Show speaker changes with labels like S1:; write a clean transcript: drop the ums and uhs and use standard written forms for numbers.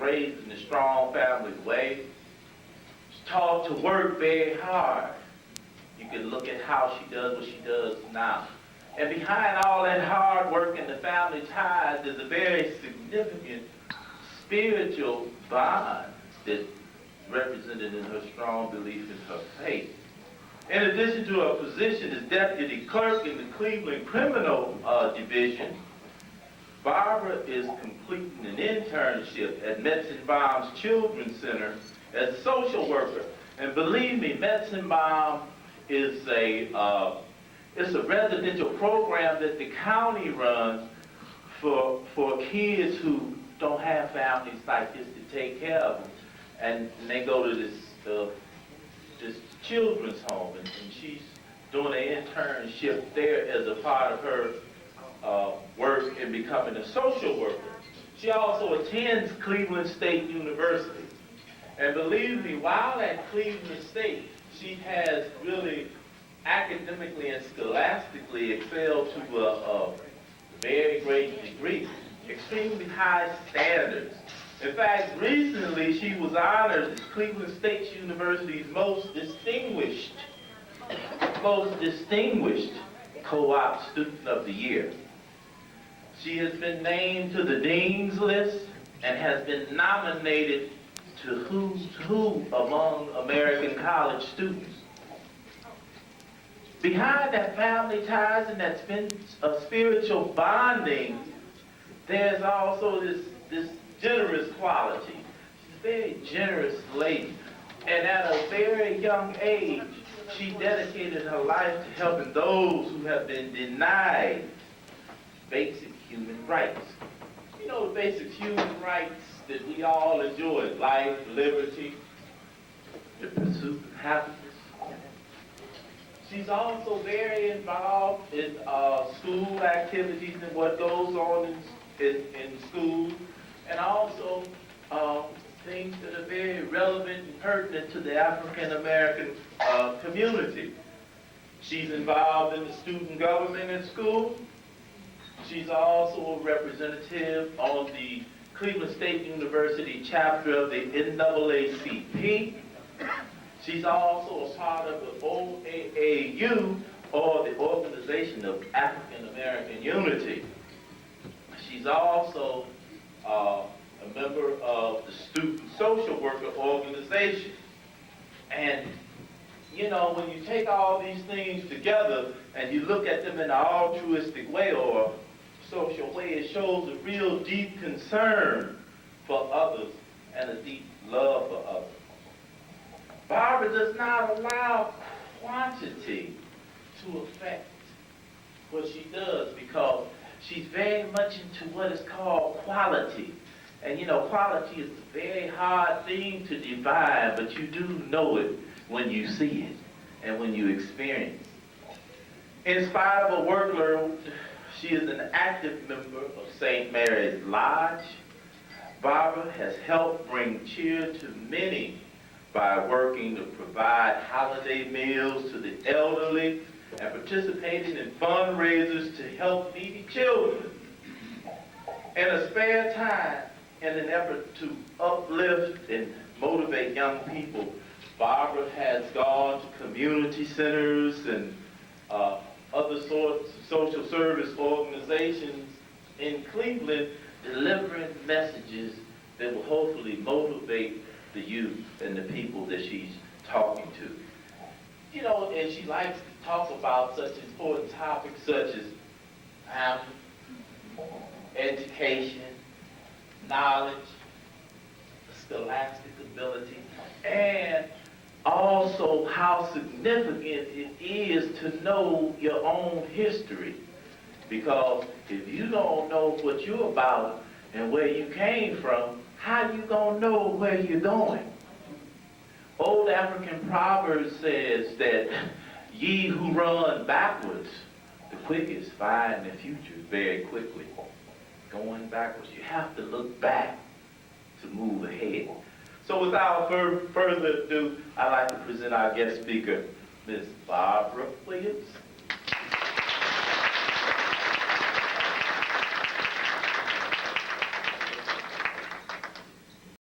S1: raised in a strong family way. She's taught to work very hard. You can look at how she does what she does now. And behind all that hard work and the family ties is a very significant spiritual bond that's represented in her strong belief in her faith. In addition to her position as deputy clerk in the Cleveland Criminal Division, Barbara is completing an internship at Metzenbaum's Children's Center as a social worker. And believe me, Metzenbaum is it's a residential program that the county runs for kids who don't have families like this to take care of them. And they go to this children's home, and she's doing an internship there as a part of her work in becoming a social worker. She also attends Cleveland State University. And believe me, while at Cleveland State, she has really academically and scholastically excelled to a very great degree, extremely high standards. In fact, recently she was honored as Cleveland State University's most distinguished co-op student of the year. She has been named to the Dean's List and has been nominated to Who's Who among American college students. Behind that family ties and that spiritual bonding, there's also this generous quality. She's a very generous lady. And at a very young age, she dedicated her life to helping those who have been denied basic human rights. You know, the basic human rights that we all enjoy: life, liberty, the pursuit of happiness. She's also very involved in school activities and what goes on in school, and also things that are very relevant and pertinent to the African American community. She's involved in the student government at school. She's also a representative on the Cleveland State University chapter of the NAACP. She's also a part of the OAAU, or the Organization of African American Unity. She's also a member of the Student Social Worker Organization. And you know, when you take all these things together and you look at them in an altruistic way or social way, it shows a real deep concern for others and a deep love for others. Barbara does not allow quantity to affect what she does, because she's very much into what is called quality. And you know, quality is a very hard thing to define, but you do know it when you see it and when you experience it. In spite of her workload, she is an active member of St. Mary's Lodge. Barbara has helped bring cheer to many by working to provide holiday meals to the elderly and participating in fundraisers to help needy children. In a spare time, in an effort to uplift and motivate young people, Barbara has gone to community centers and other sorts of social service organizations in Cleveland, delivering messages that will hopefully motivate the youth and the people that she's talking to. You know, and she likes to talk about such important topics such as family, education, knowledge, scholastic ability, and also how significant it is to know your own history. Because if you don't know what you're about and where you came from, how you gonna know where you're going? Old African proverb says that ye who run backwards, the quickest find the future very quickly. Going backwards, you have to look back to move ahead. So without further ado, I'd like to present our guest speaker, Ms. Barbara Williams.